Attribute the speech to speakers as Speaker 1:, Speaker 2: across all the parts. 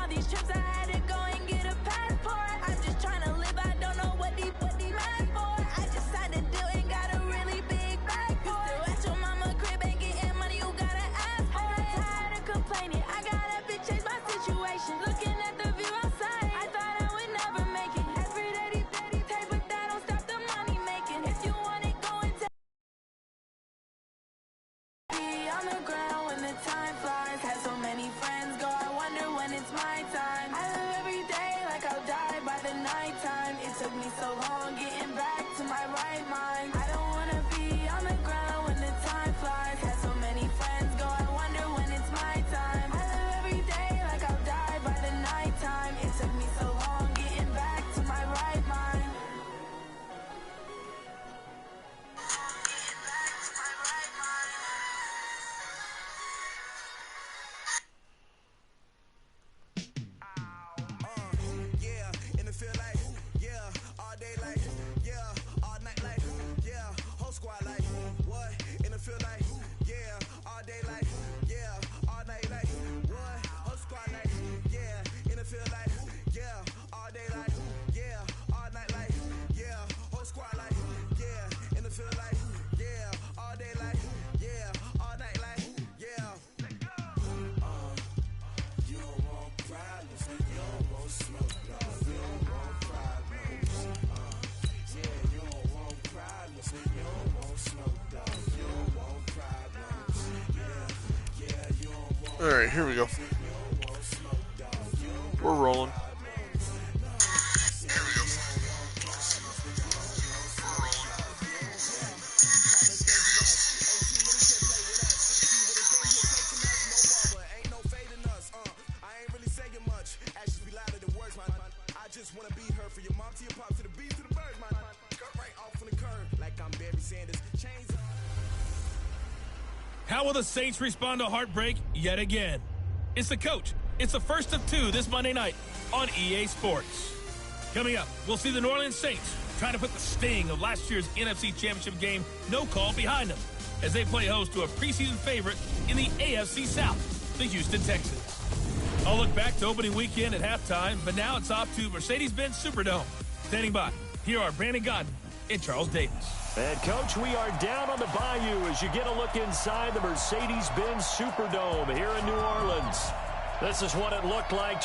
Speaker 1: these trips, I had to go and get a passport. I'm just trying to live, I don't know what they mad for. I just signed a deal and got a really big bag for it. Still at your mama crib and getting money, you gotta ask for it. I'm tired of complaining, I gotta big change my situation. Looking at the view outside, I thought I would never make it. Every day these pay, but that don't stop the money making. If you want it, go and take me on the ground when the time flies. Had so many friends go, I wonder when it's my time. I live every day like I'll die by the nighttime. It took me so long getting back to my right mind. I don't wanna be on the ground when the time flies. Had so many friends go, I wonder when it's my time. I live every day like I'll die by the nighttime. It took me so long getting back to my right mind.
Speaker 2: Yeah, in the field like, yeah, all day like, yeah, all night like, yeah, whole squad like, what? In the field like, yeah, all day like, yeah, all night like, what? Whole squad like, yeah, in the field like, yeah, all day like, yeah, all night like, yeah, whole squad like, yeah, in the field like, yeah, all day like, yeah, all night like, yeah. You don't want problems, you don't want smoke, dog. You don't want problems. Yeah, you don't want problems, you don't want smoke, dog. You don't want problems. Yeah, you don't want.
Speaker 3: All right, here we go. We're rolling.
Speaker 2: Ain't no fading us, I ain't really saying much. Actions be louder than words, man. I just wanna be heard from your mom to your pop to the beat to the birds, man. Cut right off on the curb like I'm Barry Sanders. Chains up.
Speaker 4: How will the Saints respond to heartbreak yet again? It's the coach. It's the first of two this Monday night on EA Sports. Coming up, we'll see the New Orleans Saints trying to put the sting of last year's NFC Championship game no call behind them as they play host to a preseason favorite in the AFC South, the Houston Texans. I'll look back to opening weekend at halftime, but now it's off to Mercedes-Benz Superdome. Standing by, here are Brandon Godden and Charles Davis.
Speaker 5: And, Coach, we are down on the bayou as you get a look inside the Mercedes-Benz Superdome here in New Orleans. This is what it looked like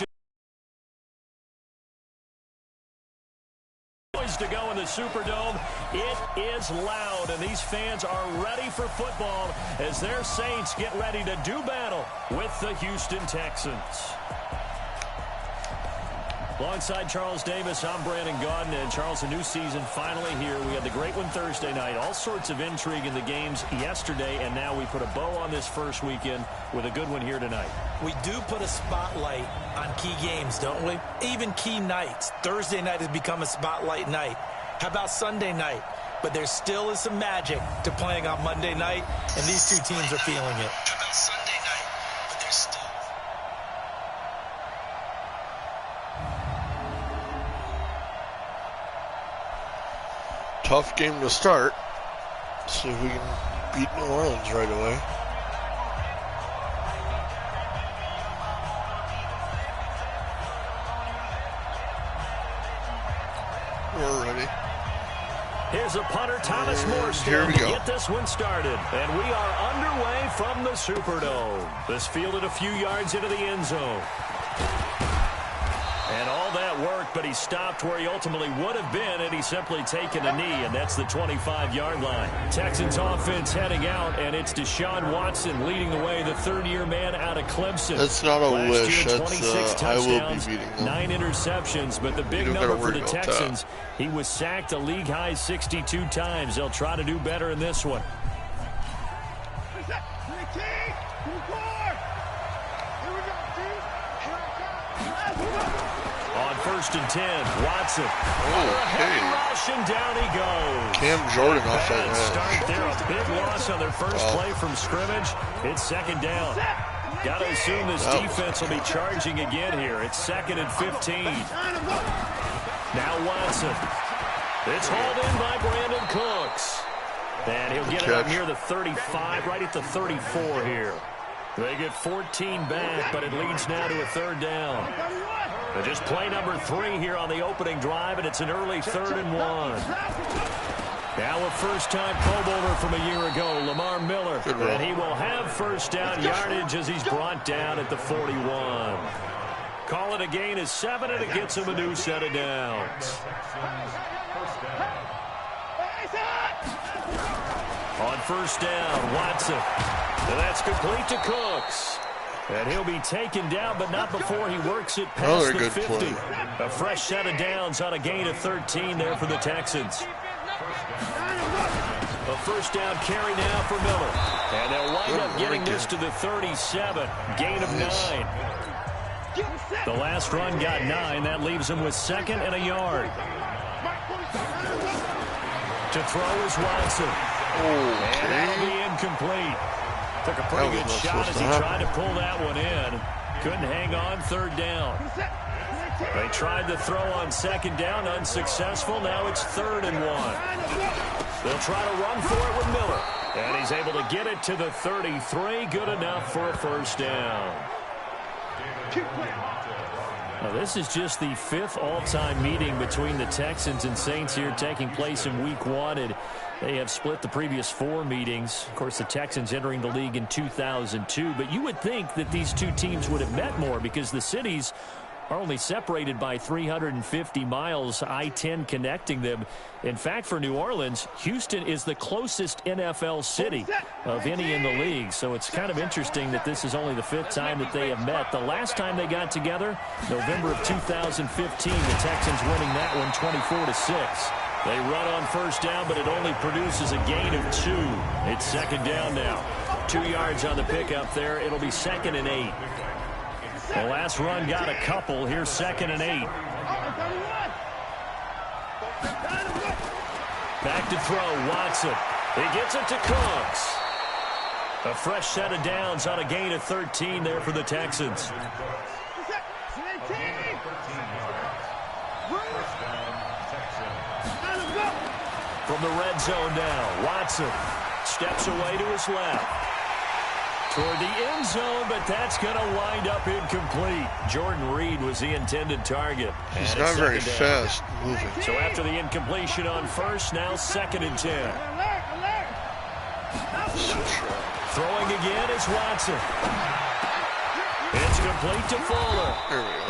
Speaker 5: to go in the Superdome. It is loud, and these fans are ready for football as their Saints get ready to do battle with the Houston Texans. Alongside Charles Davis, I'm Brandon Gaudin. And Charles, a new season finally here. We had the great one Thursday night. All sorts of intrigue in the games yesterday, and now we put a bow on this first weekend with a good one here tonight.
Speaker 6: We do put a spotlight on key games, don't we? Even key nights. Thursday night has become a spotlight night. How about Sunday night? But there still is some magic to playing on Monday night, and these two teams are feeling it. How about Sunday night? But there's still...
Speaker 3: Tough game to start. See if we can beat New Orleans right away. We're ready.
Speaker 5: Here's a punter, Thomas Morstead, to get this one started. And we are underway from the Superdome. This fielded a few yards into the end zone. And all that work, but he stopped where he ultimately would have been had he simply taken a knee, and that's the 25-yard line. Texans offense heading out, and it's Deshaun Watson leading the way, the third-year man out of Clemson.
Speaker 3: That's not a
Speaker 5: Last
Speaker 3: wish.
Speaker 5: year,
Speaker 3: That's I will be beating them.
Speaker 5: 9 interceptions, but the big number for the Texans, he was sacked a league-high 62 times. They'll try to do better in this one. On 1st and 10, Watson.
Speaker 3: Okay.
Speaker 5: Rush, and down he goes.
Speaker 3: Cam Jordan off that
Speaker 5: edge. Start there, a big loss on their first play from scrimmage. It's second down. Got to assume this defense will be charging again here. It's 2nd and 15. Now Watson. It's hauled in by Brandon Cooks. And he'll get it up near the 35, right at the 34 here. They get 14 back, but it leads now to a third down. Just play number 3 here on the opening drive, and it's an early 3rd and 1. Now a first-time Pro Bowler from a year ago, Lamar Miller. And he will have first down yardage as he's brought down at the 41. Call it a gain of 7, and it gets him a new set of downs. On first down, Watson. And that's complete to Cooks. And he'll be taken down, but not before he works it past the 50. A fresh set of downs on a gain of 13 there for the Texans. A first down carry now for Miller. And they'll wind up getting this to the 37. Gain of 9. The last run got 9. That leaves him with 2nd and a yard. To throw is Watson. And that'll be incomplete. Took a pretty good shot as he tried to pull that one in. Couldn't hang on 3rd down. They tried to throw on 2nd down, unsuccessful. Now it's 3rd and 1. They'll try to run for it with Miller. And he's able to get it to the 33. Good enough for a first down. Now, this is just the 5th all-time meeting between the Texans and Saints here, taking place in Week 1. And they have split the previous 4 meetings. Of course, the Texans entering the league in 2002. But you would think that these two teams would have met more because the cities are only separated by 350 miles, I-10 connecting them. In fact, for New Orleans, Houston is the closest NFL city of any in the league. So it's kind of interesting that this is only the 5th time that they have met. The last time they got together, November of 2015, the Texans winning that one 24-6. They run on first down, but it only produces a gain of 2. It's 2nd down now. 2 yards on the pickup there. It'll be 2nd and 8. The last run got a couple. Here's 2nd and 8. Back to throw, Watson. He gets it to Cooks. A fresh set of downs on a gain of 13 there for the Texans. From the red zone now, Watson steps away to his left. Toward the end zone, but that's going to wind up incomplete. Jordan Reed was the intended target.
Speaker 3: He's not very fast moving.
Speaker 5: So after the incompletion on first, now 2nd and 10. Throwing again is Watson. It's complete to Fuller.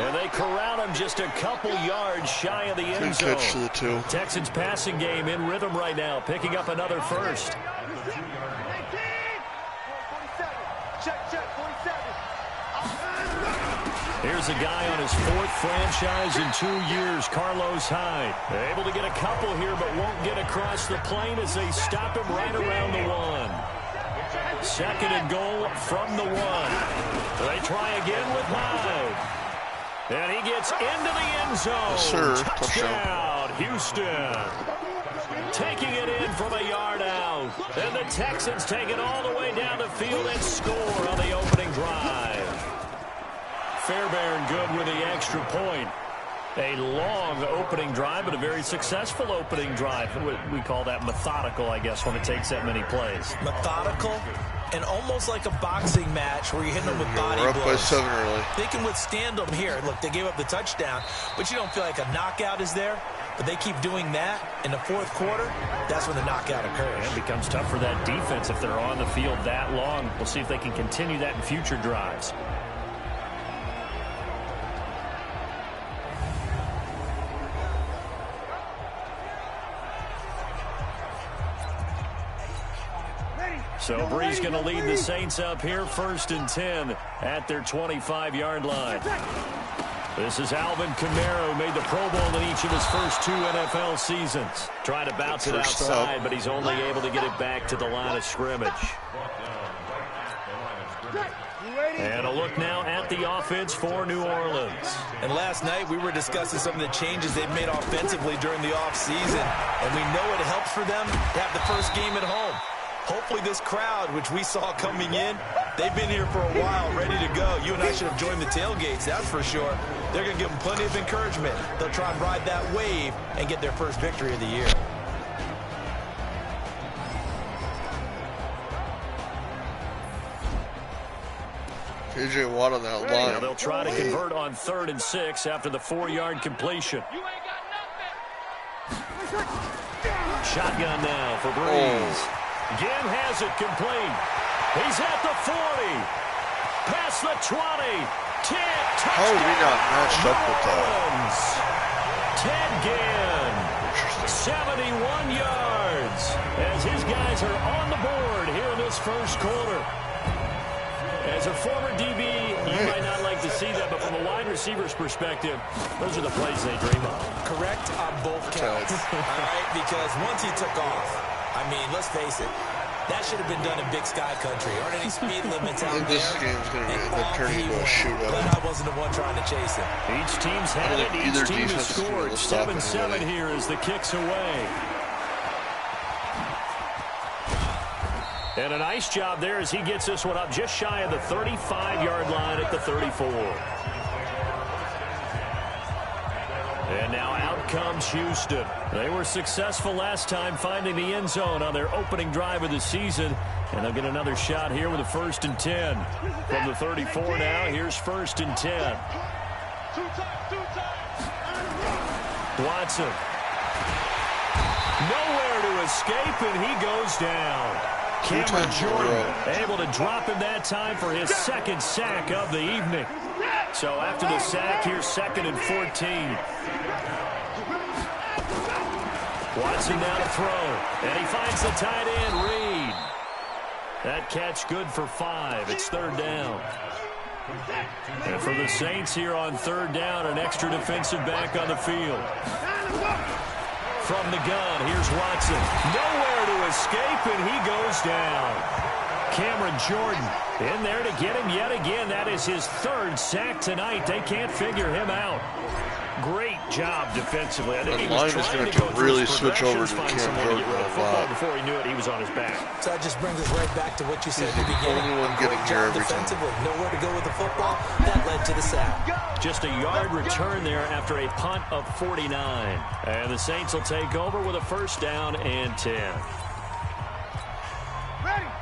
Speaker 5: And they corral him just a couple yards shy of the end zone.
Speaker 3: Good catch to the 2.
Speaker 5: Texans passing game in rhythm right now, picking up another first. Here's a guy on his 4th franchise in 2 years, Carlos Hyde. They're able to get a couple here, but won't get across the plane as they stop him right around the 1. 2nd and goal from the 1. They try again with Hyde. And he gets into the end zone.
Speaker 3: Yes, sir.
Speaker 5: Touchdown, Houston. Taking it in from a yard out. And the Texans take it all the way down the field and score on the opening drive. Fairbairn good with the extra point. A long opening drive, but a very successful opening drive. We call that methodical, I guess, when it takes that many plays.
Speaker 6: Methodical and almost like a boxing match where you're hitting them with body blows.
Speaker 3: We're up by 7 early.
Speaker 6: They can withstand them here. Look, they gave up the touchdown, but you don't feel like a knockout is there. But they keep doing that in the 4th quarter. That's when the knockout occurs.
Speaker 5: It becomes tough for that defense if they're on the field that long. We'll see if they can continue that in future drives. So Bree's going to lead the Saints up here, 1st and 10 at their 25-yard line. This is Alvin Kamara, who made the Pro Bowl in each of his first 2 NFL seasons. Trying to bounce it outside, but he's only able to get it back to the line of scrimmage. And a look now at the offense for New Orleans.
Speaker 6: And last night we were discussing some of the changes they've made offensively during the offseason. And we know it helps for them to have the first game at home. Hopefully this crowd, which we saw coming in, they've been here for a while, ready to go. You and I should have joined the tailgates, that's for sure. They're going to give them plenty of encouragement. They'll try and ride that wave and get their first victory of the year.
Speaker 3: J.J. Watt on that line.
Speaker 5: Now they'll try to convert on 3rd and 6 after the 4-yard completion. Shotgun now for Breeze. Again has it complete. He's at the 40. Past the 20. 10.
Speaker 3: How are we not matched up with that?
Speaker 5: Ted Ginn. 71 yards. As his guys are on the board here in this first quarter. As a former DB, you might not like to see that, but from a wide receiver's perspective, those are the plays they dream of.
Speaker 6: Correct on both counts, all right? Because once he took off, I mean, let's face it, that should have been done in Big Sky country. Aren't any speed limits out there?
Speaker 3: This game's going to end up turning into a shootout.
Speaker 6: But I wasn't the one trying to chase him.
Speaker 5: Each team's had it. Each team has scored. 7-7 here as the kick's away. And a nice job there as he gets this one up just shy of the 35-yard line at the 34. And now out comes Houston. They were successful last time finding the end zone on their opening drive of the season. And they'll get another shot here with a 1st and 10. From the 34 now, here's 1st and 10. Watson. Nowhere to escape, and he goes down. Cameron Jordan able to drop him that time for his 2nd sack of the evening. So after the sack, here's 2nd and 14. Watson now to throw, and he finds the tight end, Reed. That catch good for 5. It's 3rd down. And for the Saints here on 3rd down, an extra defensive back on the field. From the gun, here's Watson. Nowhere to escape, and he goes down. Cameron Jordan in there to get him yet again. That is his 3rd sack tonight. They can't figure him out. Great job defensively. I think he was trying to go
Speaker 3: really switch over to
Speaker 5: find
Speaker 3: Cam
Speaker 5: someone to get rid of
Speaker 3: Jordan
Speaker 5: football. Before he knew it, he was on his back.
Speaker 6: So that just brings us right back to what you said at the beginning.
Speaker 3: Only one getting here every time.
Speaker 6: Defensively, nowhere to go with the football. That led to the sack.
Speaker 5: Just a yard return there after a punt of 49. And the Saints will take over with a 1st down and 10.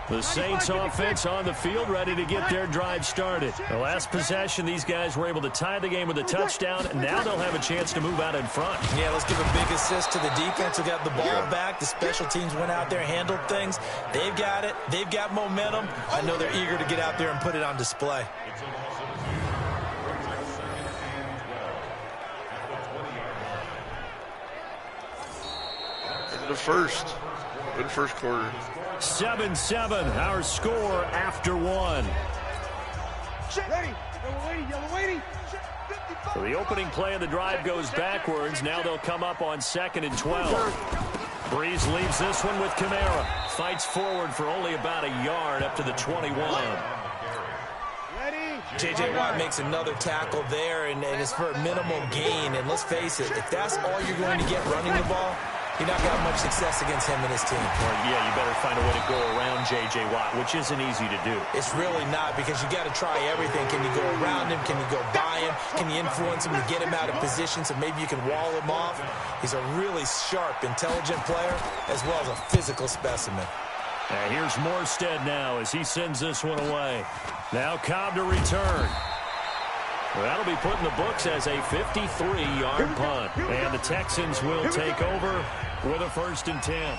Speaker 5: The Saints offense on the field, ready to get their drive started. The last possession, these guys were able to tie the game with a touchdown, and now they'll have a chance to move out in front.
Speaker 6: Yeah, let's give a big assist to the defense who got the ball back. The special teams went out there, handled things. They've got it. They've got momentum. I know they're eager to get out there and put it on display.
Speaker 3: In the first. Good first quarter.
Speaker 5: 7-7, our score after 1. So the opening play of the drive goes backwards. Now they'll come up on 2nd and 12. Breeze leaves this one with Kamara. Fights forward for only about a yard up to the 21.
Speaker 6: J.J. Watt makes another tackle there, and it's for a minimal gain. And let's face it, if that's all you're going to get running the ball, you're not going to have much success against him and his team.
Speaker 5: Well, yeah, you better find a way to go around J.J. Watt, which isn't easy to do.
Speaker 6: It's really not, because you got to try everything. Can you go around him? Can you go by him? Can you influence him to get him out of position so maybe you can wall him off? He's a really sharp, intelligent player, as well as a physical specimen.
Speaker 5: And here's Morstead now as he sends this one away. Now Cobb to return. Well, that'll be put in the books as a 53-yard punt. And the Texans will take over with a 1st and 10.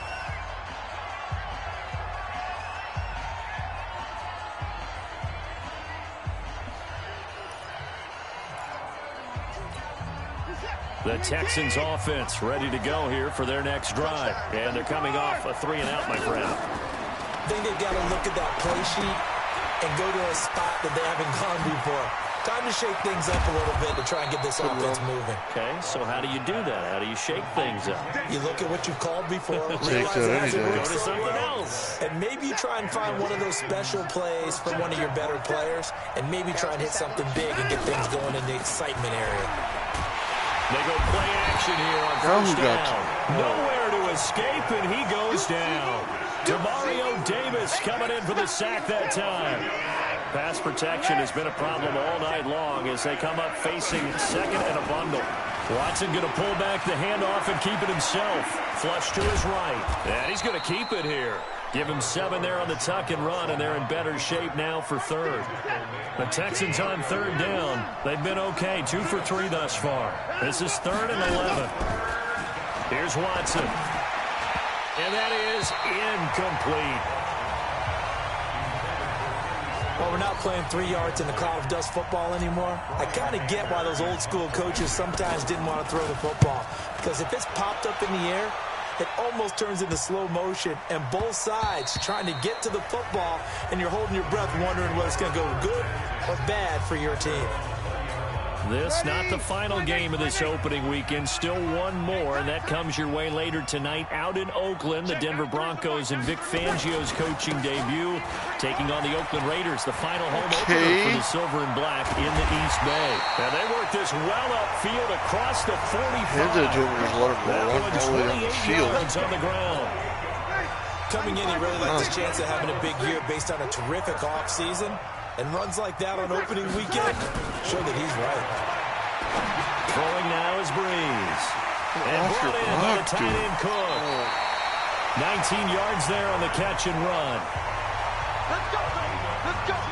Speaker 5: The Texans offense ready to go here for their next drive. And they're coming off a 3-and-out, my friend.
Speaker 6: I think they've got to look at that play sheet and go to a spot that they haven't gone before. Time to shake things up a little bit to try and get this offense moving.
Speaker 5: Okay, so how do you do that? How do you shake things up?
Speaker 6: You look at what you've called before,
Speaker 3: Take
Speaker 6: realize
Speaker 3: that
Speaker 6: it
Speaker 3: any
Speaker 6: hasn't
Speaker 3: day.
Speaker 6: worked,
Speaker 5: Go to something else.
Speaker 6: and maybe you try and find one of those special plays from one of your better players, and maybe try and hit something big and get things going in the excitement area.
Speaker 5: They go play action here on 1st down. Nowhere to escape, and he goes down. Demario Davis coming in for the sack that time. Pass protection has been a problem all night long as they come up facing 2nd and a bundle. Watson going to pull back the handoff and keep it himself. Flush to his right. And he's going to keep it here. Give him 7 there on the tuck and run, and they're in better shape now for third. The Texans on third down. They've been okay, 2 for 3 thus far. This is 3rd and 11. Here's Watson. And that is incomplete.
Speaker 6: Well, we're not playing 3 yards in the cloud of dust football anymore. I kind of get why those old school coaches sometimes didn't want to throw the football. Because if it's popped up in the air, it almost turns into slow motion, and both sides trying to get to the football, and you're holding your breath wondering whether it's going to go good or bad for your team.
Speaker 5: This not the final game of this opening weekend. Still one more, and that comes your way later tonight out in Oakland. The Denver Broncos and Vic Fangio's coaching debut taking on the Oakland Raiders, the final home opener for the Silver and Black in the East Bay. And they work this well upfield across the 45. That one's 28 yards on the ground.
Speaker 6: Coming in, he really likes his chance of having a big year based on a terrific offseason. And runs like that on opening weekend show that he's right.
Speaker 5: Throwing now is Breeze. And brought in by the tight end Cook. 19 yards there on the catch and run.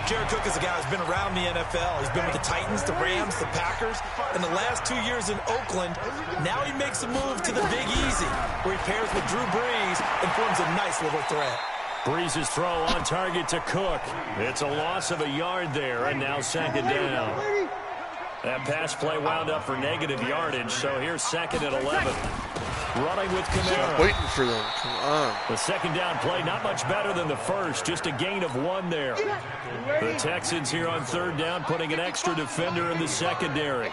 Speaker 6: Jared Cook is a guy who's been around the NFL. He's been with the Titans, the Rams, the Packers. In the last 2 years in Oakland, now he makes a move to the Big Easy, where he pairs with Drew Brees and forms a nice little threat.
Speaker 5: Breeze's throw on target to Cook. It's a loss of a yard there, and now 2nd down. That pass play wound up for negative yardage, so here's 2nd and 11. Running with Kamara.
Speaker 3: Waiting for them. Come on.
Speaker 5: The 2nd down play, not much better than the first, just a gain of 1 there. The Texans here on 3rd down, putting an extra defender in the secondary.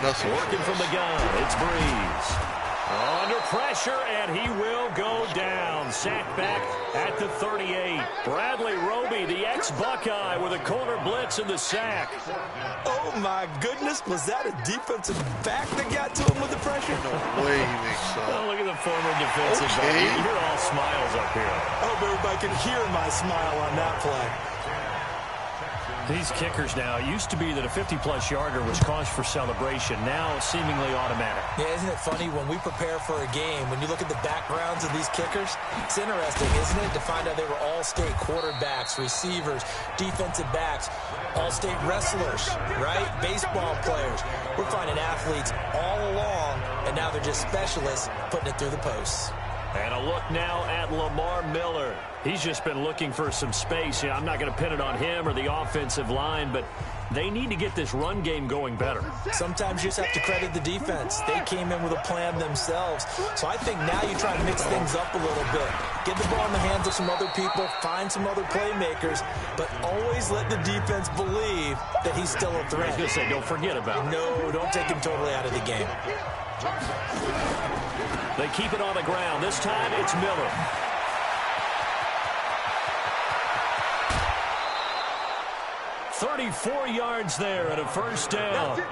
Speaker 5: Working from the gun, it's Breeze. Under pressure, and he will go down. Sacked back at the 38. Bradley Roby, the ex-Buckeye, with a corner blitz in the sack.
Speaker 6: Oh, my goodness. Was that a defensive back that got to him with the pressure?
Speaker 3: No way he makes that.
Speaker 5: Oh, look at the former defensive back. You're all smiles up here.
Speaker 6: I hope everybody can hear my smile on that play.
Speaker 5: These kickers now, it used to be that a 50-plus yarder was cause for celebration. Now, seemingly automatic.
Speaker 6: Yeah, isn't it funny when we prepare for a game, when you look at the backgrounds of these kickers, it's interesting, isn't it, to find out they were all-state quarterbacks, receivers, defensive backs, all-state wrestlers, right? Baseball players. We're finding athletes all along, and now they're just specialists putting it through the posts.
Speaker 5: And a look now at Lamar Miller. He's just been looking for some space. I'm not going to pin it on him or the offensive line, but they need to get this run game going better.
Speaker 6: Sometimes you just have to credit the defense. They came in with a plan themselves. So I think now you try to mix things up a little bit. Get the ball in the hands of some other people, find some other playmakers, but always let the defense believe that he's still a threat.
Speaker 5: I was going to say, don't forget about him.
Speaker 6: No, don't take him totally out of the game.
Speaker 5: They keep it on the ground. This time it's Miller. "34 yards there at a 1st down.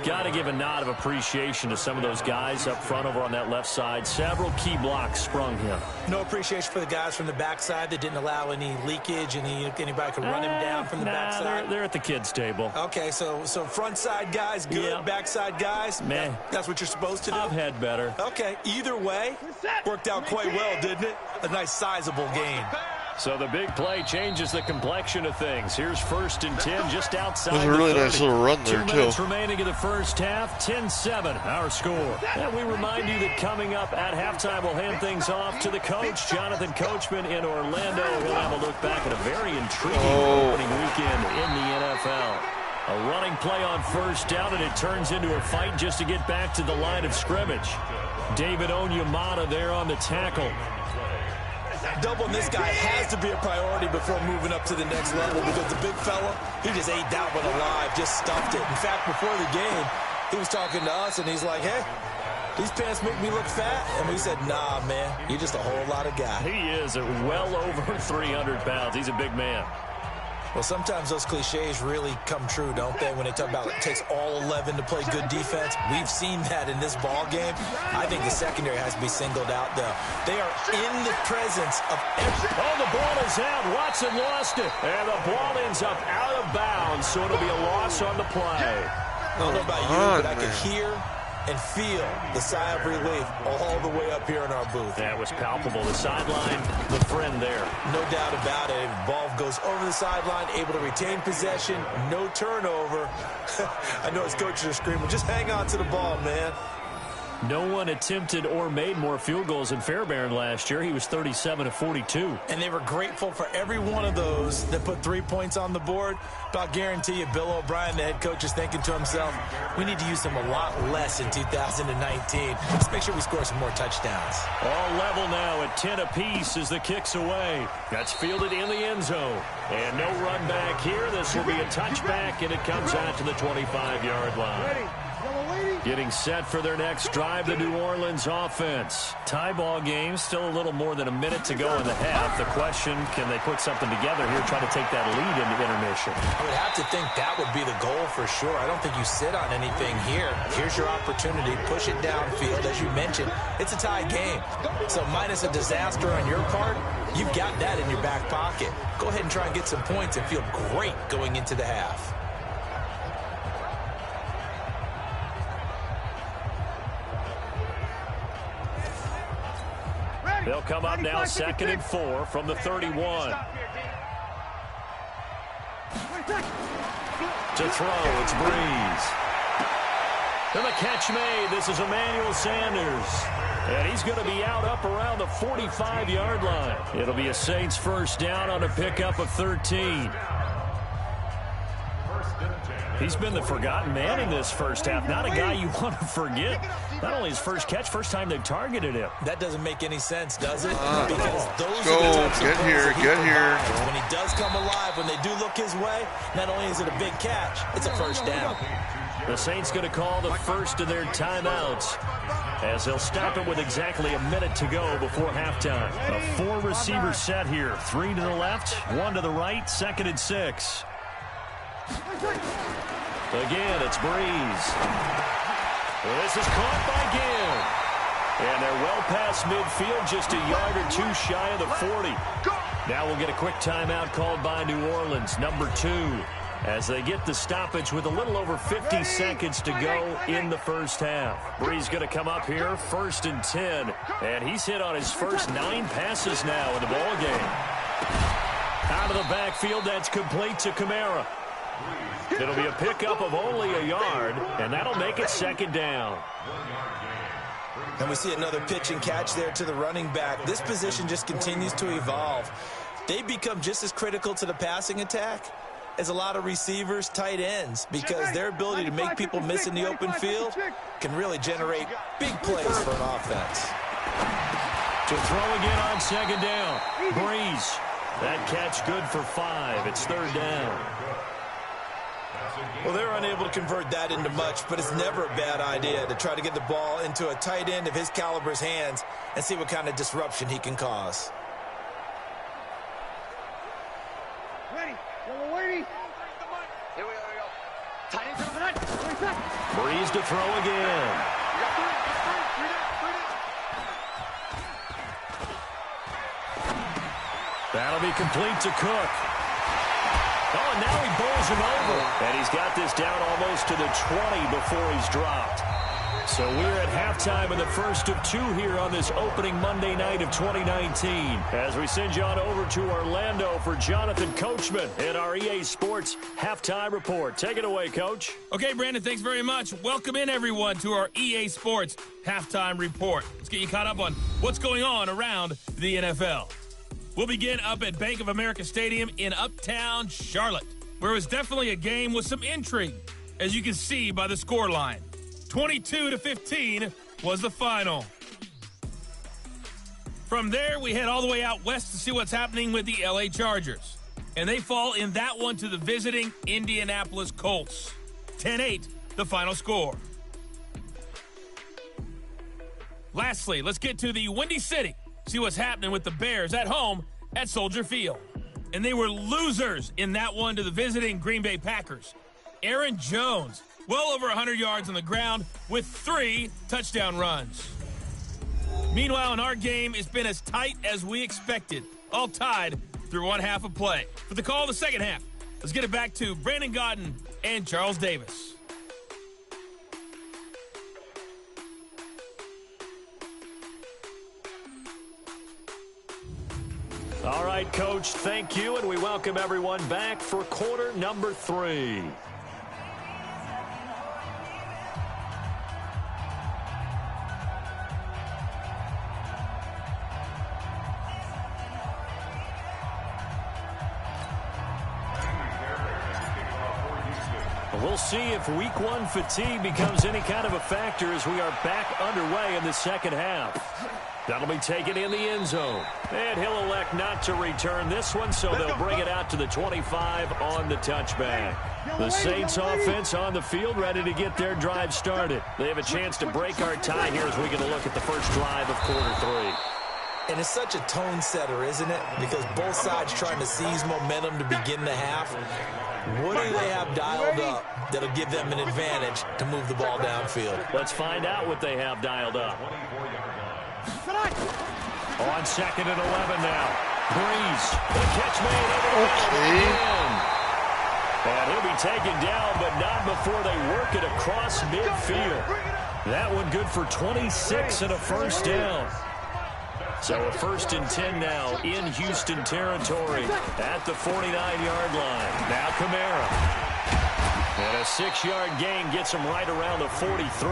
Speaker 5: Got to give a nod of appreciation to some of those guys up front over on that left side. Several key blocks sprung him.
Speaker 6: No appreciation for the guys from the backside that didn't allow any leakage, and anybody could run him down from the backside.
Speaker 5: They're at the kids' table.
Speaker 6: Okay, so front side guys good,
Speaker 5: Yeah.
Speaker 6: backside guys,
Speaker 5: man,
Speaker 6: that's what you're supposed to do?
Speaker 5: I've had better.
Speaker 6: Okay, either way, worked out quite well, didn't it? A nice sizable gain.
Speaker 5: So the big play changes the complexion of things. Here's 1st and 10 just outside.
Speaker 3: It was a really nice little run there,
Speaker 5: 2 minutes remaining in the first half. 10-7, our score. And we remind you that coming up at halftime, we'll hand things off to the coach, Jonathan Coachman in Orlando. He'll have a look back at a very intriguing opening weekend in the NFL. A running play on 1st down, and it turns into a fight just to get back to the line of scrimmage. David Onyemata there on the tackle.
Speaker 6: Doubling this guy has to be a priority before moving up to the next level, because the big fella, he just ate that one alive, just stuffed it. In fact, before the game, he was talking to us, and he's like, hey, these pants make me look fat. And we said, nah, man, you're just a whole lot of guy.
Speaker 5: He is at well over 300 pounds. He's a big man.
Speaker 6: Well, sometimes those cliches really come true, don't they, when they talk about it takes all 11 to play good defense. We've seen that in this ball game. I think the secondary has to be singled out, though. They are in the presence of every...
Speaker 5: Oh, the ball is out. Watson lost it. And the ball ends up out of bounds, so it'll be a loss on the play.
Speaker 6: I don't know about you, but I could hear and feel the sigh of relief all the way up here in our booth.
Speaker 5: That was palpable. The sideline, the friend there.
Speaker 6: No doubt about it. Ball goes over the sideline, able to retain possession, no turnover. I know his coaches are screaming, just hang on to the ball, man.
Speaker 5: No one attempted or made more field goals than Fairbairn last year. He was 37 of 42.
Speaker 6: And they were grateful for every one of those that put 3 points on the board. But I'll guarantee you, Bill O'Brien, the head coach, is thinking to himself, we need to use him a lot less in 2019. Let's make sure we score some more touchdowns.
Speaker 5: All level now at 10 apiece as the kick's away. That's fielded in the end zone. And no run back here. This will be a touchback, and it comes out to the 25-yard line. Getting set for their next drive, the New Orleans offense. Tie ball game, still a little more than a minute to go in the half. The question, can they put something together here, try to take that lead into intermission?
Speaker 6: I would have to think that would be the goal for sure. I don't think you sit on anything here. Here's your opportunity. Push it downfield. As you mentioned, it's a tie game. So minus a disaster on your part, you've got that in your back pocket. Go ahead and try and get some points and feel great going into the half.
Speaker 5: They'll come up now 2nd and 4 from the 31. To throw, it's Breeze. And the catch made. This is Emmanuel Sanders. And he's going to be out up around the 45-yard line. It'll be a Saints first down on a pickup of 13. He's been the forgotten man in this first half. Not a guy you want to forget. Not only his first catch, first time they've targeted him.
Speaker 6: That doesn't make any sense, does it? Because those
Speaker 3: go,
Speaker 6: are the types
Speaker 3: get
Speaker 6: of
Speaker 3: here,
Speaker 6: get
Speaker 3: here.
Speaker 6: When he does come alive, when they do look his way, not only is it a big catch, it's a first down.
Speaker 5: The Saints going to call the first of their timeouts as they'll stop it with exactly a minute to go before halftime. A 4-receiver set here. 3 to the left, 1 to the right, 2nd and 6. Again, it's Breeze. This is caught by Gill. And they're well past midfield, just a yard or two shy of the 40. Now we'll get a quick timeout called by New Orleans, number 2, as they get the stoppage with a little over 50 seconds to go in the first half. Breeze going to come up here, 1st and 10. And he's hit on his first 9 passes now in the ball game. Out of the backfield, that's complete to Kamara. It'll be a pickup of only a yard, and that'll make it 2nd down.
Speaker 6: And we see another pitch and catch there to the running back. This position just continues to evolve. They become just as critical to the passing attack as a lot of receivers, tight ends, because their ability to make people miss in the open field can really generate big plays for an offense.
Speaker 5: To throw again on 2nd down. Breeze. That catch good for 5. It's 3rd down.
Speaker 6: Well, they're unable to convert that into much, but it's never a bad idea to try to get the ball into a tight end of his caliber's hands and see what kind of disruption he can cause.
Speaker 7: Ready. Here we go. Tight end coming in.
Speaker 5: Breeze to throw again. That'll be complete to Cook. Oh, and now he bowls him over. And he's got this down almost to the 20 before he's dropped. So we're at halftime in the first of 2 here on this opening Monday night of 2019. As we send you on over to Orlando for Jonathan Coachman in our EA Sports Halftime Report. Take it away, Coach.
Speaker 4: Okay, Brandon, thanks very much. Welcome in, everyone, to our EA Sports Halftime Report. Let's get you caught up on what's going on around the NFL. We'll begin up at Bank of America Stadium in Uptown Charlotte, where it was definitely a game with some intrigue, as you can see by the scoreline. 22-15 was the final. From there, we head all the way out west to see what's happening with the LA Chargers. And they fall in that one to the visiting Indianapolis Colts. 10-8, the final score. Lastly, let's get to the Windy City. See what's happening with the Bears at home at Soldier Field. And they were losers in that one to the visiting Green Bay Packers. Aaron Jones, well over 100 yards on the ground with 3 touchdown runs. Meanwhile, in our game, it's been as tight as we expected, all tied through one half of play. For the call of the second half, let's get it back to Brandon Gaudin and Charles Davis.
Speaker 5: All right, Coach, thank you, and we welcome everyone back for quarter number 3. We'll see if week 1 fatigue becomes any kind of a factor as we are back underway in the second half. That'll be taken in the end zone. And he'll elect not to return this one, so they'll bring it out to the 25 on the touchback. The Saints offense on the field, ready to get their drive started. They have a chance to break our tie here as we get a look at the first drive of quarter 3.
Speaker 6: And it's such a tone setter, isn't it? Because both sides trying to seize momentum to begin the half. What do they have dialed up that'll give them an advantage to move the ball downfield?
Speaker 5: Let's find out what they have dialed up. On 2nd and 11 now. Breeze. The catch made.
Speaker 3: Okay.
Speaker 5: And he'll be taken down, but not before they work it across midfield. That one good for 26 and a first down. So a 1st and 10 now in Houston territory at the 49-yard line. Now Kamara. And a 6-yard gain gets him right around the 43.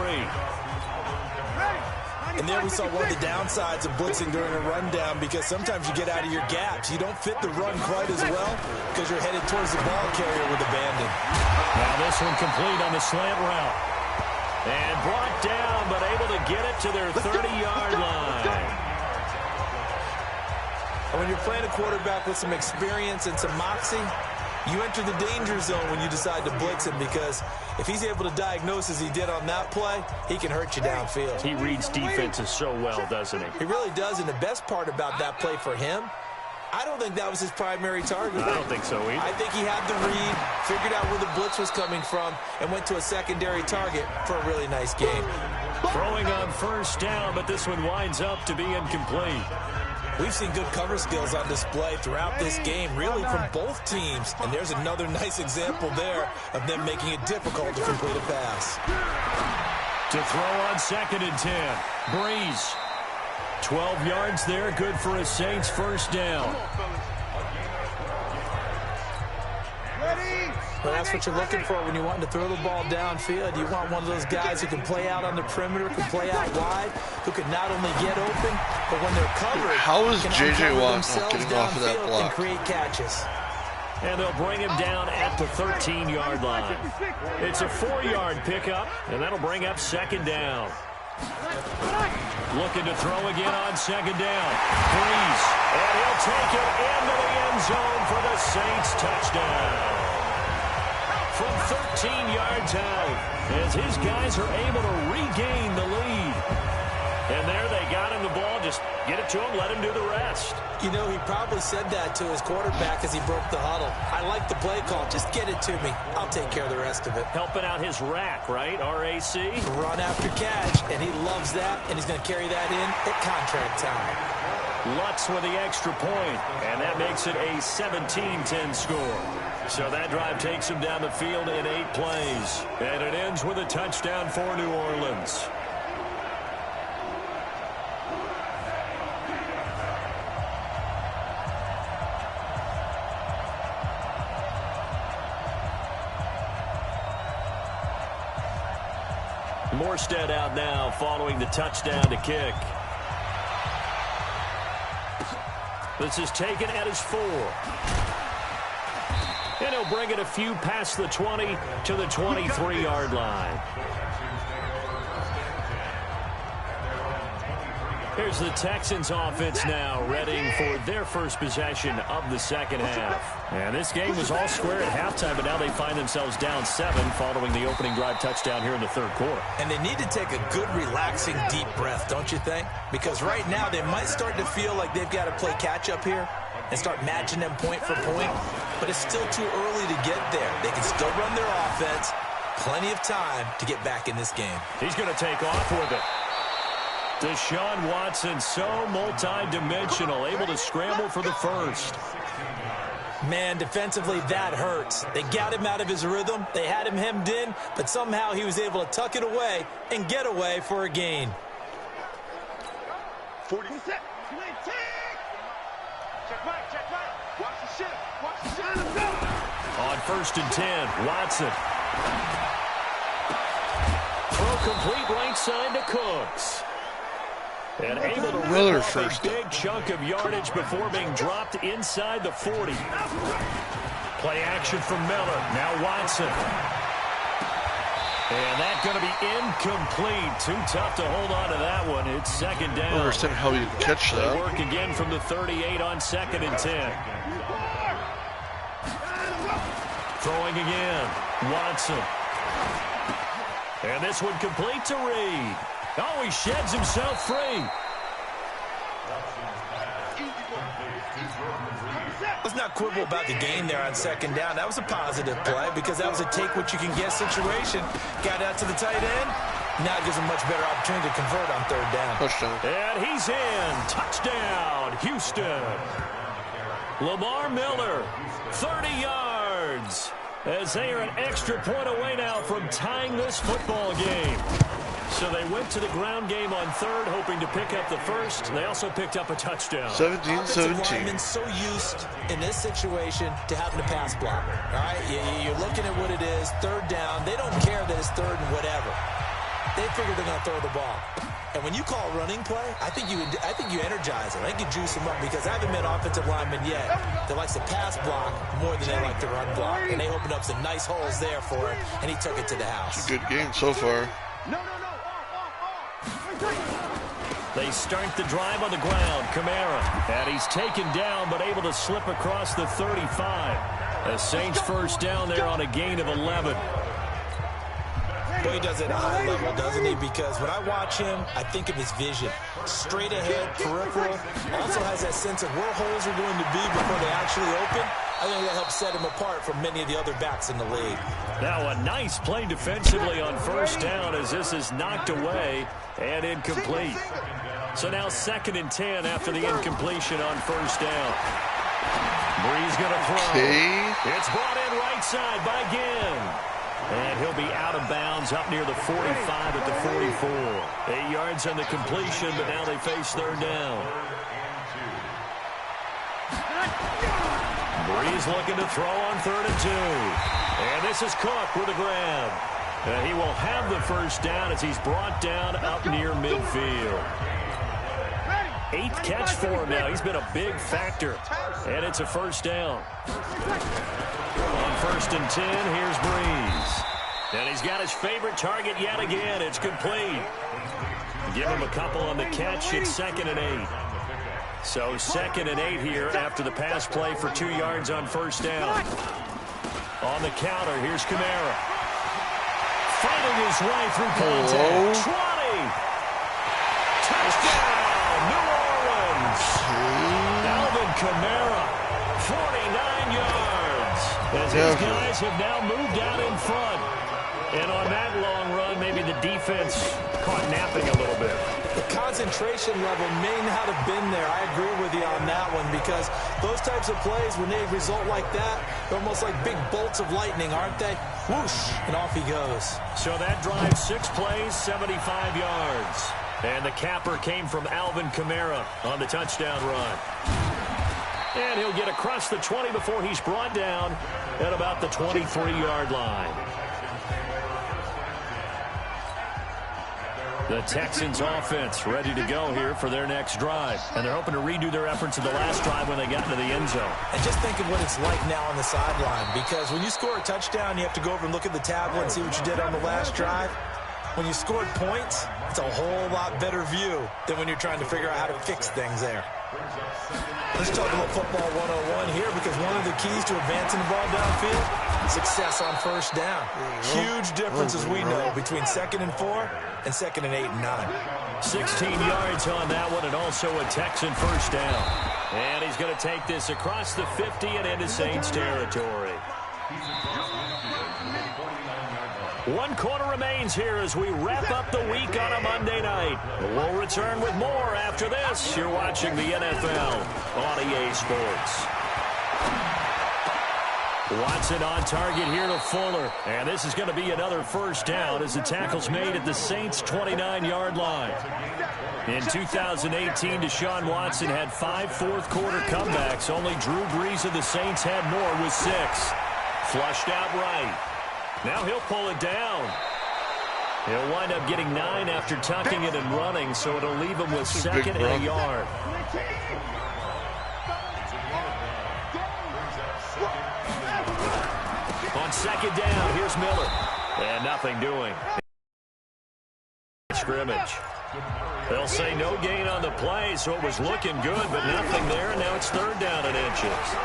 Speaker 6: And there we saw one of the downsides of blitzing during a rundown, because sometimes you get out of your gaps. You don't fit the run quite as well because you're headed towards the ball carrier with abandon.
Speaker 5: Now this one complete on the slant route. And brought down, but able to get it to their 30-yard line.
Speaker 6: And when you're playing a quarterback with some experience and some moxie, you enter the danger zone when you decide to blitz him, because if he's able to diagnose as he did on that play, he can hurt you downfield.
Speaker 5: He reads defenses so well, doesn't he?
Speaker 6: He really does, and the best part about that play for him, I don't think that was his primary target.
Speaker 5: I don't think so either.
Speaker 6: I think he had the read, figured out where the blitz was coming from, and went to a secondary target for a really nice game.
Speaker 5: Throwing on first down, but this one winds up to be incomplete.
Speaker 6: We've seen good cover skills on display throughout this game, really from both teams. And there's another nice example there of them making it difficult to complete a pass.
Speaker 5: To throw on 2nd and 10. Breeze. 12 yards there, good for a Saints first down.
Speaker 6: Well, that's what you're looking for when you want to throw the ball downfield. You want one of those guys who can play out on the perimeter, can play out wide, who can not only get open, but when they're covered,
Speaker 3: how is J.J. Watt
Speaker 6: getting
Speaker 3: off of that block?
Speaker 6: And create catches.
Speaker 5: And they'll bring him down at the 13-yard line. It's a 4-yard pickup, and that'll bring up 2nd down. Looking to throw again on 2nd down. Breeze, and he'll take it into the end zone for the Saints touchdown. From 13 yards out, as his guys are able to regain the lead. And there they got him the ball. Just get it to him, let him do the rest.
Speaker 6: You know, he probably said that to his quarterback as he broke the huddle. I like the play call. Just get it to me. I'll take care of the rest of it.
Speaker 5: Helping out his rack, right? RAC.
Speaker 6: Run after catch, and he loves that, and he's going to carry that in at contract time.
Speaker 5: Lutz with the extra point, and that makes it a 17-10 score. So that drive takes him down the field in 8 plays. And it ends with a touchdown for New Orleans. Morstead out now following the touchdown to kick. This is taken at his 4. And he'll bring it a few past the 20 to the 23-yard line. Here's the Texans offense now, readying for their first possession of the second half. And this game was all square at halftime, but now they find themselves down 7 following the opening drive touchdown here in the third quarter.
Speaker 6: And they need to take a good, relaxing, deep breath, don't you think? Because right now they might start to feel like they've got to play catch-up here and start matching them point for point. But it's still too early to get there. They can still run their offense. Plenty of time to get back in this game.
Speaker 5: He's going to take off with it. Deshaun Watson, so multi-dimensional, able to scramble for the first.
Speaker 6: Man, defensively, that hurts. They got him out of his rhythm. They had him hemmed in, but somehow he was able to tuck it away and get away for a gain.
Speaker 7: 40.
Speaker 5: On 1st and 10, Watson. Throw complete right side to Cooks. And able to rip off a big chunk of yardage before being dropped inside the 40. Play action from Miller. Now Watson. And that's going to be incomplete. Too tough to hold on to that one. It's 2nd down.
Speaker 3: I don't understand how you catch that.
Speaker 5: They work again from the 38 on 2nd and 10. Throwing again. Watson. And this one complete to Reed. Oh, he sheds himself free.
Speaker 6: Let's not quibble about the gain there on 2nd down. That was a positive play because that was a take-what-you-can-get situation. Got out to the tight end. Now it gives him much better opportunity to convert on 3rd down.
Speaker 3: Touchdown.
Speaker 5: And he's in. Touchdown, Houston. Lamar Miller, 30 yards. As they are an extra point away now from tying this football game. So they went to the ground game on 3rd, hoping to pick up the 1st. They also picked up a touchdown.
Speaker 3: 17-17.
Speaker 6: So used in this situation to having to pass block. All right, you're looking at what it is, 3rd down. They don't care that it's 3rd and whatever. They figure they're going to throw the ball. And when you call a running play, I think you energize them. I think you juice them up because I haven't met offensive linemen yet that likes to pass block more than they like to run block. And they opened up some nice holes there for it, and he took it to the house.
Speaker 3: It's a good game so far.
Speaker 5: They start the drive on the ground. Kamara. And he's taken down but able to slip across the 35. The Saints 1st down there on a gain of 11.
Speaker 6: Boy, he does it at a high level, doesn't he? Because when I watch him, I think of his vision. Straight ahead, peripheral. Also has that sense of where holes are going to be before they actually open. I think that helps set him apart from many of the other backs in the league. Now a nice play defensively on 1st down as this is knocked away and incomplete. So now 2nd and 10 after the incompletion on 1st down. Brees going to throw.
Speaker 3: Okay.
Speaker 5: It's brought in right side by Ginn. And he'll be out of bounds up near the 45 at the 44. 8 yards on the completion, but now they face 3rd down. Brees looking to throw on 3rd and 2. And this is Cook with a grab. And he will have the 1st down as he's brought down up near midfield. 8th catch for him now. He's been a big factor. And it's a 1st down. On 1st and 10, here's Brees. And he's got his favorite target yet again. It's complete. Give him a couple on the catch. It's 2nd and 8. So 2nd and 8 here after the pass play for 2 yards on 1st down. On the counter, here's Kamara. Fighting his way through contact. 20. Touchdown, New Orleans. Alvin Kamara, 49 yards. As these guys have now moved out in front. And on that long run, maybe the defense caught napping a little bit. The concentration level may not have been there. I agree with you on that one because those types of plays, when they result like that, they're almost like big bolts of lightning, aren't they? Whoosh, and off he goes. So that drive, 6 plays, 75 yards. And the capper came from Alvin Kamara on the touchdown run. And he'll get across the 20 before he's brought down at about the 23-yard line. The Texans offense ready to go here for their next drive. And they're hoping to redo their efforts in the last drive when they got into the end zone. And just think of what it's like now on the sideline. Because when you score a touchdown, you have to go over and look at the tablet and see what you did on the last drive. When you scored points, it's a whole lot better view than when you're trying to figure out how to fix things there. Let's talk about football 101 here because one of the keys to advancing the ball downfield, success on 1st down. Huge difference, as we know, between 2nd and 4 and 2nd and 8 and 9. 16 yards on that one and also a Texan 1st down. And he's going to take this across the 50 and into Saints territory. 1 quarter remains here as we wrap up the week on a Monday night. We'll return with more after this. You're watching the NFL on EA Sports. Watson on target here to Fuller. And this is going to be another first down as the tackle's made at the Saints' 29-yard line. In 2018, Deshaun Watson had 5 fourth-quarter comebacks. Only Drew Brees of the Saints had more with 6. Flushed out right. Now he'll pull it down. He'll wind up getting 9 after tucking it and running, so it'll leave him with 2nd and a yard. On 2nd down, here's Miller. And nothing doing. Scrimmage. They'll say no gain on the play, so it was looking good, but nothing there, and now it's 3rd down and inches.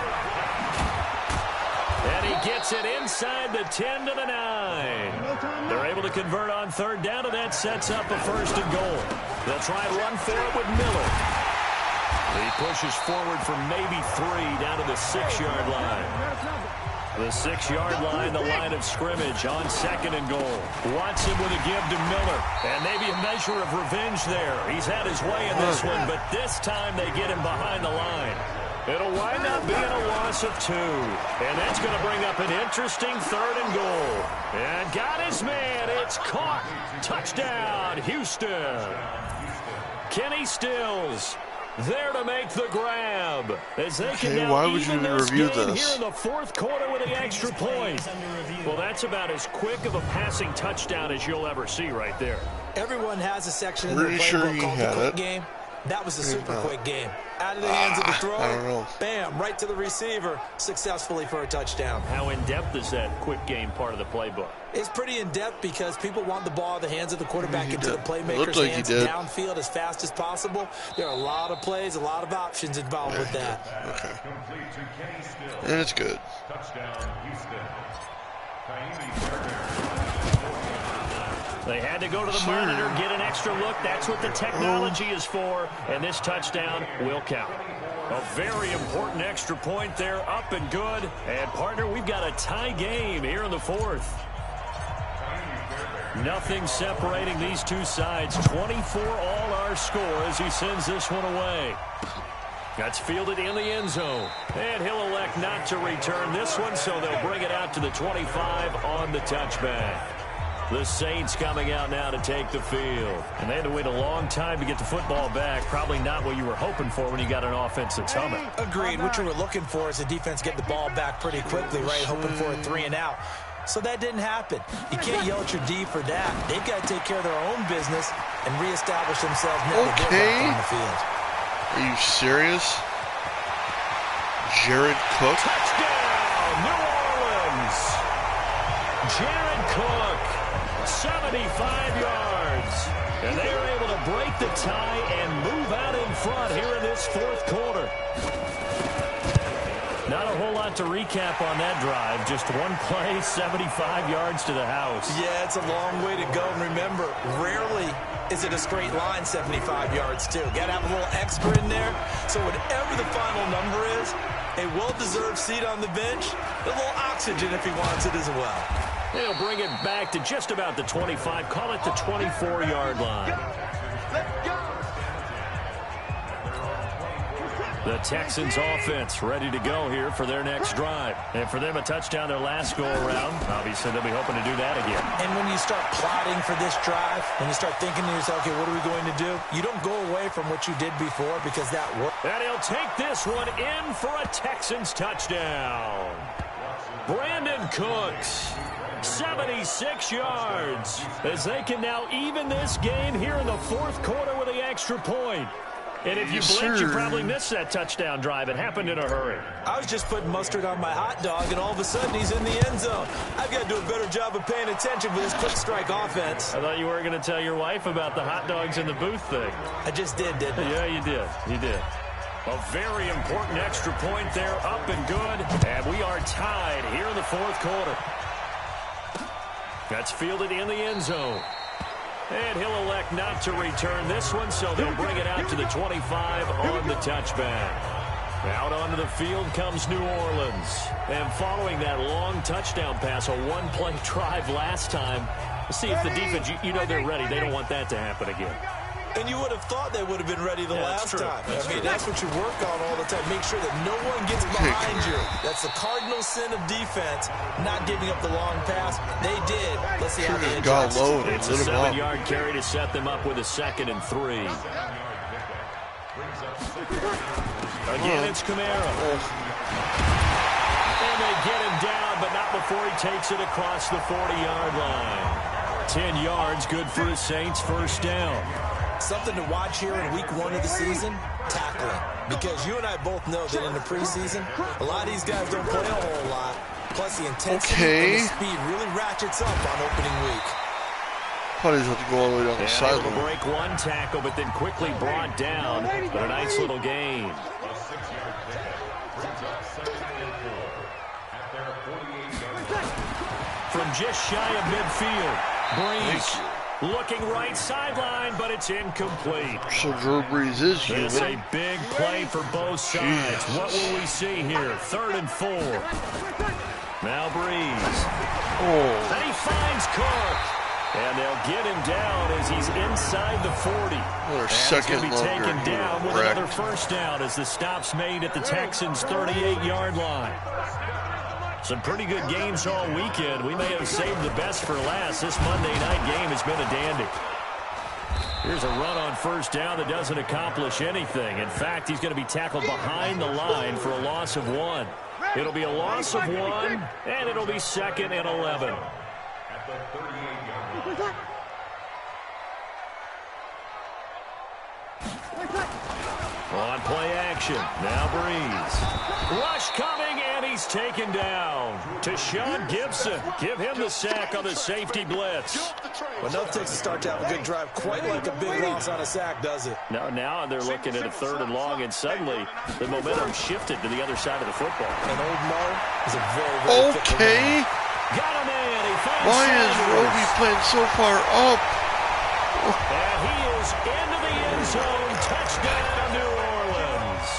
Speaker 5: And he gets it inside the 10 to the 9. They're able to convert on 3rd down, and that sets up a 1st and goal. They'll try and run for it with Miller. He pushes forward for maybe 3 down to the 6-yard line. The 6-yard line, the line of scrimmage on 2nd and goal. Watson with a give to Miller. And maybe a measure of revenge there. He's had his way in this one, but this time they get him behind the line. It'll wind up being a loss of 2. And that's going to bring up an interesting 3rd and goal. And got his man. It's caught. Touchdown, Houston. Kenny Stills there to make the grab. As they can now
Speaker 3: why would you review this
Speaker 5: here in the 4th quarter with the extra point. Well, that's about as quick of a passing touchdown as you'll ever see right there.
Speaker 6: Everyone has a section in their playbook called the quick game. That was a super quick game. Out of the hands of the thrower, bam, right to the receiver, successfully for a touchdown.
Speaker 5: How in-depth is that quick game part of the playbook?
Speaker 6: It's pretty in-depth because people want the ball in the hands of the quarterback into the playmaker's hands downfield as fast as possible. There are a lot of plays, a lot of options involved with that.
Speaker 3: Okay. And it's good.
Speaker 5: They had to go to the monitor, get an extra look. That's what the technology is for, and this touchdown will count. A very important extra point there, up and good. And, partner, we've got a tie game here in the 4th. Nothing separating these two sides. 24 all our score as he sends this one away. That's fielded in the end zone. And he'll elect not to return this one, so they'll bring it out to the 25 on the touchback. The Saints coming out now to take the field. And they had to wait a long time to get the football back. Probably not what you were hoping for when you got an offense that's humming.
Speaker 6: Agreed. What you were looking for is the defense get the ball back pretty quickly, right? Hoping for a 3 and out. So that didn't happen. You can't yell at your D for that. They've got to take care of their own business and reestablish themselves now that they're back on the field.
Speaker 3: Are you serious? Jared Cook?
Speaker 5: Touchdown, New Orleans. Jared Cook, 75 yards. And they are able to break the tie and move out in front here in this 4th quarter. Not a whole lot to recap on that drive. Just one play, 75 yards to the house.
Speaker 6: Yeah, it's a long way to go. And remember, rarely is it a straight line 75 yards, too. Got to have a little extra in there. So whatever the final number is, a well-deserved seat on the bench, a little oxygen if he wants it as well.
Speaker 5: They'll bring it back to just about the 25. Call it the 24-yard line. The Texans offense ready to go here for their next drive. And for them, a touchdown their last go-around. Obviously, they'll be hoping to do that again.
Speaker 6: And when you start plotting for this drive, when you start thinking to yourself, okay, what are we going to do? You don't go away from what you did before because that worked.
Speaker 5: And he'll take this one in for a Texans touchdown. Brandon Cooks, 76 yards, as they can now even this game here in the 4th quarter with the extra point. And if you blinked, you probably missed that touchdown drive. It happened in a hurry.
Speaker 6: I was just putting mustard on my hot dog, and all of a sudden he's in the end zone. I've got to do a better job of paying attention for this quick strike offense.
Speaker 5: I thought you were going to tell your wife about the hot dogs in the booth thing.
Speaker 6: I just did, didn't I?
Speaker 5: Yeah, you did. You did. A very important extra point there, up and good. And we are tied here in the 4th quarter. That's fielded in the end zone. And he'll elect not to return this one, so they'll bring it out to the 25 on the touchback. Out onto the field comes New Orleans. And following that long touchdown pass, a one-play drive last time, let's see if the defense, you know they're ready. They don't want that to happen again.
Speaker 6: And you would have thought they would have been ready the last time. That's what you work on all the time. Make sure that no one gets behind you. That's the cardinal sin of defense, not giving up the long pass. They did. Let's see how they adjust.
Speaker 5: It's a 7-yard carry to set them up with a 2nd and 3. Again, it's Kamara. And they get him down, but not before he takes it across the 40-yard line. 10 yards, good for the Saints, first down.
Speaker 6: Something to watch here in week 1 of the season, tackling. Because you and I both know that in the preseason, a lot of these guys don't play a whole lot. Plus the intensity and the speed really ratchets up on opening week.
Speaker 3: Probably have to go all the way down the sideline.
Speaker 5: Break one tackle, but then quickly brought down. But a nice little gain. From just shy of midfield, Breeze looking right sideline, but it's incomplete.
Speaker 3: So Drew Brees is human.
Speaker 5: It's a big play for both sides. Jeez. What will we see here? 3rd and 4. Now Breeze. And he finds Cook. And they'll get him down as he's inside the 40.
Speaker 3: Another second
Speaker 5: be
Speaker 3: longer.
Speaker 5: Taken down with another first down as the stop's made at the Texans' 38-yard line. Some pretty good games all weekend. We may have saved the best for last. This Monday night game has been a dandy. Here's a run on first down that doesn't accomplish anything. In fact, he's going to be tackled behind the line for a loss of 1. It'll be a loss of 1, and it'll be 2nd and 11. On play action, now Breeze. Rush coming, and he's taken down. Tashawn Gibson, give him the sack on the safety blitz.
Speaker 6: Well, nothing takes a start to have a good drive quite like a big loss on a sack, does it?
Speaker 5: No, now they're looking at a 3rd and long, and suddenly the momentum shifted to the other side of the football.
Speaker 6: And old Mo is a very, very
Speaker 3: okay.
Speaker 5: Got him in. He finds
Speaker 3: Why is Roby playing so far up?
Speaker 5: And he is into the end zone. Touchdown, New Orleans.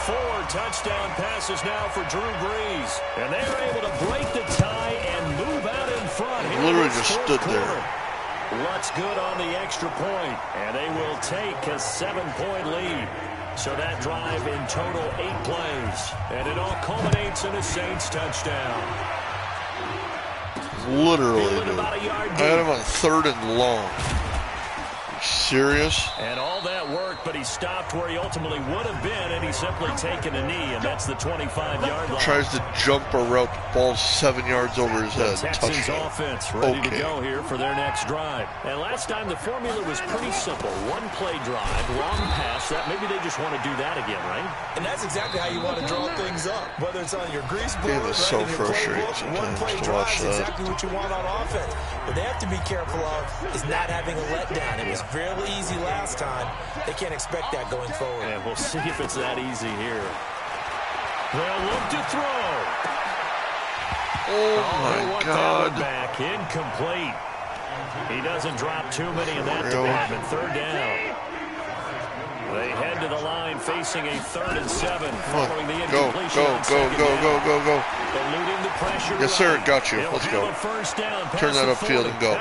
Speaker 5: 4 touchdown passes now for Drew Brees. And they were able to break the tie and move out in front.
Speaker 3: He literally just stood there.
Speaker 5: Lutz good on the extra point. And they will take a 7-point lead. So that drive in total 8 plays. And it all culminates in a Saints touchdown.
Speaker 3: Literally, dude. I had him on 3rd and long. Serious?
Speaker 5: And all that work, but he stopped where he ultimately would have been, and he's simply taken a knee, and that's the 25-yard line.
Speaker 3: Tries to jump a route, ball's 7 yards over his head.
Speaker 5: The Texans offense ready to go here for their next drive. And last time the formula was pretty simple. 1 play drive, long pass. That maybe they just want to do that again, right?
Speaker 6: And that's exactly how you want to draw things up. Whether it's on your grease board,
Speaker 3: it is so frustrating sometimes
Speaker 6: 1 play
Speaker 3: to
Speaker 6: drive
Speaker 3: watch
Speaker 6: is
Speaker 3: that.
Speaker 6: exactly what you want on offense. What they have to be careful of is not having a letdown. It was really easy last time. They can't expect that going forward.
Speaker 5: And we'll see if it's that easy here. They'll look to throw.
Speaker 3: Oh my God.
Speaker 5: Back incomplete. He doesn't drop too many in that department. 3rd down. They head to the line facing a 3rd and 7 following the incompletion.
Speaker 3: Go.
Speaker 5: Eluding the pressure.
Speaker 3: Yes, sir. Got you. Let's go. Turn that upfield and go.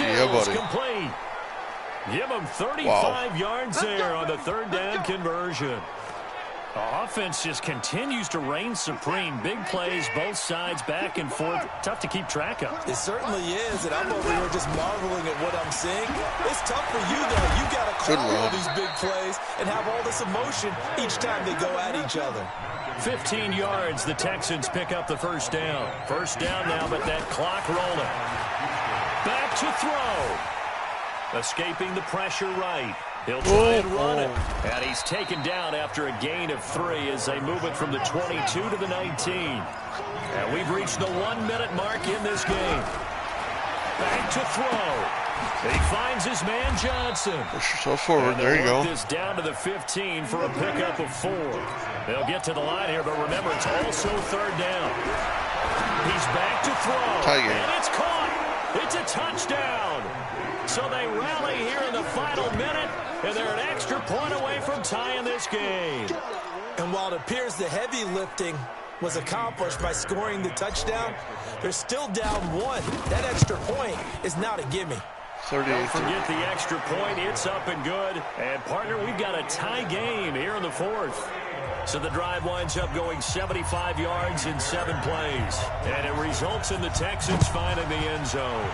Speaker 3: Yeah, buddy.
Speaker 5: Complete. Give him 35 yards there on the 3rd down conversion. The offense just continues to reign supreme. Big plays, both sides, back and forth. Tough to keep track of.
Speaker 6: It certainly is, and I'm over here just marveling at what I'm seeing. It's tough for you, though. You got to call all these big plays and have all this emotion each time they go at each other.
Speaker 5: 15 yards, the Texans pick up the 1st down. 1st down now, but that clock rolling. Back to throw. Escaping the pressure right. He'll try and run it. And he's taken down after a gain of 3 as they move it from the 22 to the 19. And we've reached the 1-minute mark in this game. Back to throw. He finds his man Johnson.
Speaker 3: Push yourself forward. There you go.
Speaker 5: This down to the 15 for a pickup of 4. They'll get to the line here, but remember, it's also 3rd down. He's back to throw. And it's caught. It's a touchdown. So they rally here in the final minute, and they're an extra point away from tying this game.
Speaker 6: And while it appears the heavy lifting was accomplished by scoring the touchdown, they're still down 1. That extra point is not a gimme.
Speaker 5: Don't forget the extra point. It's up and good. And, partner, we've got a tie game here in the fourth. So the drive winds up going 75 yards in 7 plays. And it results in the Texans finding the end zone.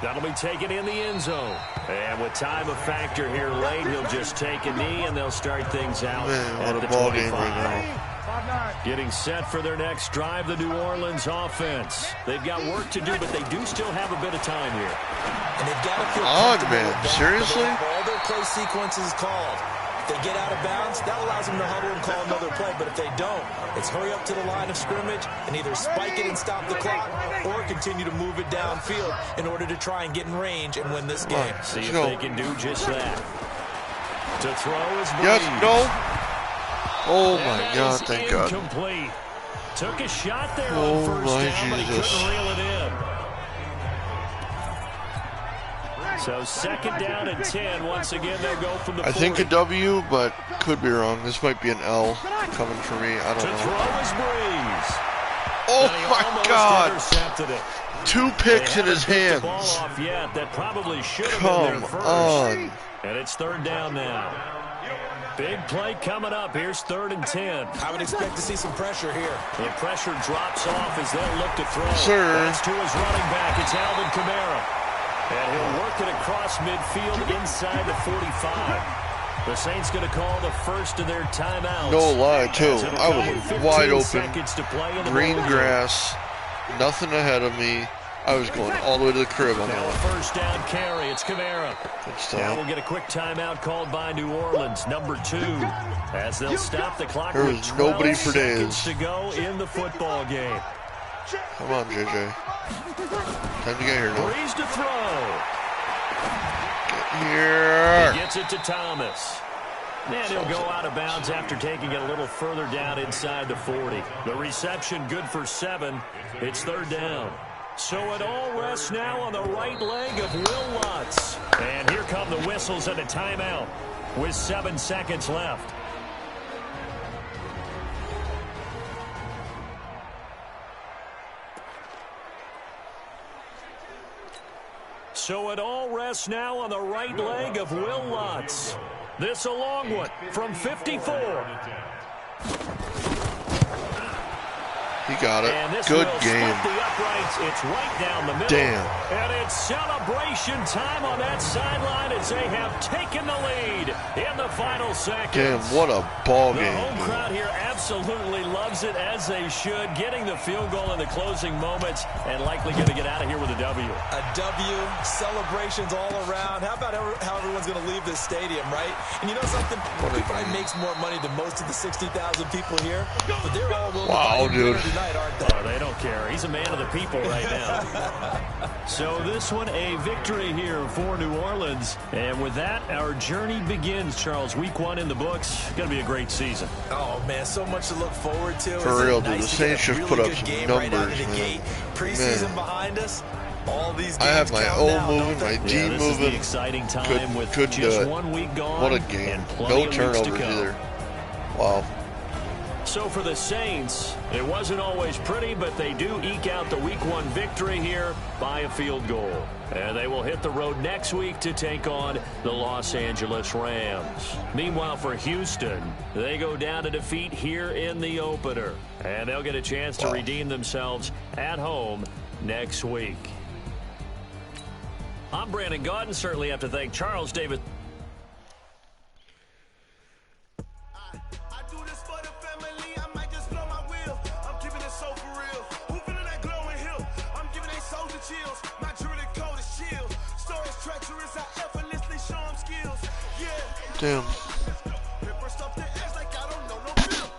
Speaker 5: That'll be taken in the end zone. And with time a factor here late, he'll just take a knee, and they'll start things out at the 25.
Speaker 3: Right now.
Speaker 5: Getting set for their next drive, the New Orleans offense. They've got work to do, but they do still have a bit of time here.
Speaker 6: And they've got to feel
Speaker 3: man. Seriously?
Speaker 6: All their play sequences called. If they get out of bounds, that allows them to huddle and call another play. But if they don't, it's hurry up to the line of scrimmage and either spike it and stop the clock or continue to move it downfield in order to try and get in range and win this game.
Speaker 5: See if they can do just that. To throw is Breeze.
Speaker 3: Yes, no. Oh, my God, thank God.
Speaker 5: Incomplete. Took a shot there
Speaker 3: Oh,
Speaker 5: on first
Speaker 3: my
Speaker 5: down, but he
Speaker 3: Jesus.
Speaker 5: couldn't reel it in. So second down and 10. Once again, they'll go from the 40.
Speaker 3: I think a W, but could be wrong. This might be an L coming for me. I don't
Speaker 5: To
Speaker 3: know.
Speaker 5: throw is Breeze.
Speaker 3: Oh,
Speaker 5: And he
Speaker 3: my
Speaker 5: almost
Speaker 3: God.
Speaker 5: intercepted it.
Speaker 3: 2 picks in his
Speaker 5: They haven't picked the ball
Speaker 3: hands.
Speaker 5: off yet. That probably should have
Speaker 3: Come
Speaker 5: been their first.
Speaker 3: on.
Speaker 5: And it's third down now. Big play coming up. Here's 3rd and 10.
Speaker 6: I would expect to see some pressure here.
Speaker 5: The pressure drops off as they'll look to throw.
Speaker 3: Sir.
Speaker 5: That's to his running back. It's Alvin Kamara. And he'll work it across midfield inside the 45. The Saints going to call the first of their timeouts.
Speaker 3: No lie, too.
Speaker 5: As it'll
Speaker 3: I
Speaker 5: come with
Speaker 3: was
Speaker 5: 15
Speaker 3: wide open.
Speaker 5: seconds to play in the
Speaker 3: Green
Speaker 5: ball game.
Speaker 3: grass. Nothing ahead of me. I was going all the way to the crib on
Speaker 5: Now a
Speaker 3: that.
Speaker 5: first down carry. It's Kamara.
Speaker 3: Good
Speaker 5: Now
Speaker 3: stuff.
Speaker 5: we'll get a quick timeout called by New Orleans, number 2, as they'll stop the clock
Speaker 3: There
Speaker 5: with
Speaker 3: was
Speaker 5: 12
Speaker 3: nobody for
Speaker 5: seconds
Speaker 3: days.
Speaker 5: to go in the football game.
Speaker 3: Come on, JJ. Time to get here now.
Speaker 5: Breeze to throw.
Speaker 3: Get here.
Speaker 5: He gets it to Thomas. And he'll go out of bounds after taking it a little further down inside the 40. The reception good for 7. It's 3rd down. So it all rests now on the right leg of Will Lutz. And here come the whistles and a timeout with 7 seconds left. So it all rests now on the right leg of Will Lutz. This a long one from 54.
Speaker 3: He got it.
Speaker 5: And this
Speaker 3: Good
Speaker 5: will
Speaker 3: game.
Speaker 5: split the uprights. It's right down the middle.
Speaker 3: Damn.
Speaker 5: And it's celebration time on that sideline as they have taken the lead in the final seconds.
Speaker 3: Damn, what a ball
Speaker 5: The
Speaker 3: game.
Speaker 5: home
Speaker 3: Dude.
Speaker 5: crowd here absolutely loves it, as they should, getting the field goal in the closing moments and likely going to get out of here with a W.
Speaker 6: A W, celebrations all around. How about how everyone's going to leave this stadium, right? And you know something? He probably makes more money than most of the 60,000 people here, but they're all willing to buy him dinner tonight, aren't they?
Speaker 5: Oh, they don't care. He's a man of the people right now. So this one, a victory here for New Orleans. And with that, our journey begins, Charles. Week 1 in the books. Going to be a great season.
Speaker 6: Oh, man, so much to look forward to.
Speaker 3: For
Speaker 6: Isn't it
Speaker 3: real, dude.
Speaker 6: nice
Speaker 3: The
Speaker 6: to get
Speaker 3: Saints
Speaker 6: a
Speaker 3: should
Speaker 6: really
Speaker 3: put up
Speaker 6: good
Speaker 3: some
Speaker 6: game right out of
Speaker 3: numbers,
Speaker 6: the
Speaker 3: man.
Speaker 6: gate. Preseason
Speaker 3: Man.
Speaker 6: behind us. All these games
Speaker 3: I have my
Speaker 6: count
Speaker 3: O
Speaker 6: now,
Speaker 3: moving,
Speaker 6: don't
Speaker 3: my
Speaker 6: they?
Speaker 3: D
Speaker 5: Yeah, this is the
Speaker 3: moving.
Speaker 5: exciting time with
Speaker 3: Couldn't do
Speaker 5: just
Speaker 3: it.
Speaker 5: 1 week gone.
Speaker 3: What a game.
Speaker 5: And plenty
Speaker 3: No
Speaker 5: of weeks to
Speaker 3: turnovers
Speaker 5: come.
Speaker 3: either. Wow.
Speaker 5: So for the Saints, it wasn't always pretty, but they do eke out the Week 1 victory here by a field goal. And they will hit the road next week to take on the Los Angeles Rams. Meanwhile, for Houston, they go down to defeat here in the opener. And they'll get a chance to redeem themselves at home next week. I'm Brandon Gaudin. Certainly have to thank Charles Davis.
Speaker 2: Chills, my jewelry coat is chill. Stories treacherous, I effortlessly show them skills. Yeah.
Speaker 3: Damn.
Speaker 2: Paper stuff the edge like I don't know no bill.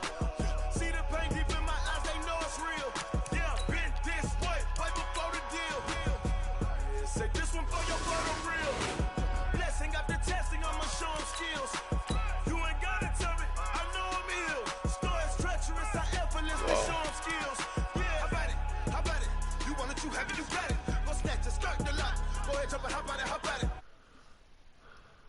Speaker 2: See the pain deep in my eyes, they know it's real. Yeah, been this way before the deal. Yeah, say this one for your brother real. Blessing after testing, I'ma show them skills. You ain't gotta tell me, I know I'm ill. Stories treacherous, I effortlessly show them skills. Yeah, how about it? How about it? You want it, you have it, you got it. Go snatch it, skirt the lot. Go ahead, jump it, how about it, how about it?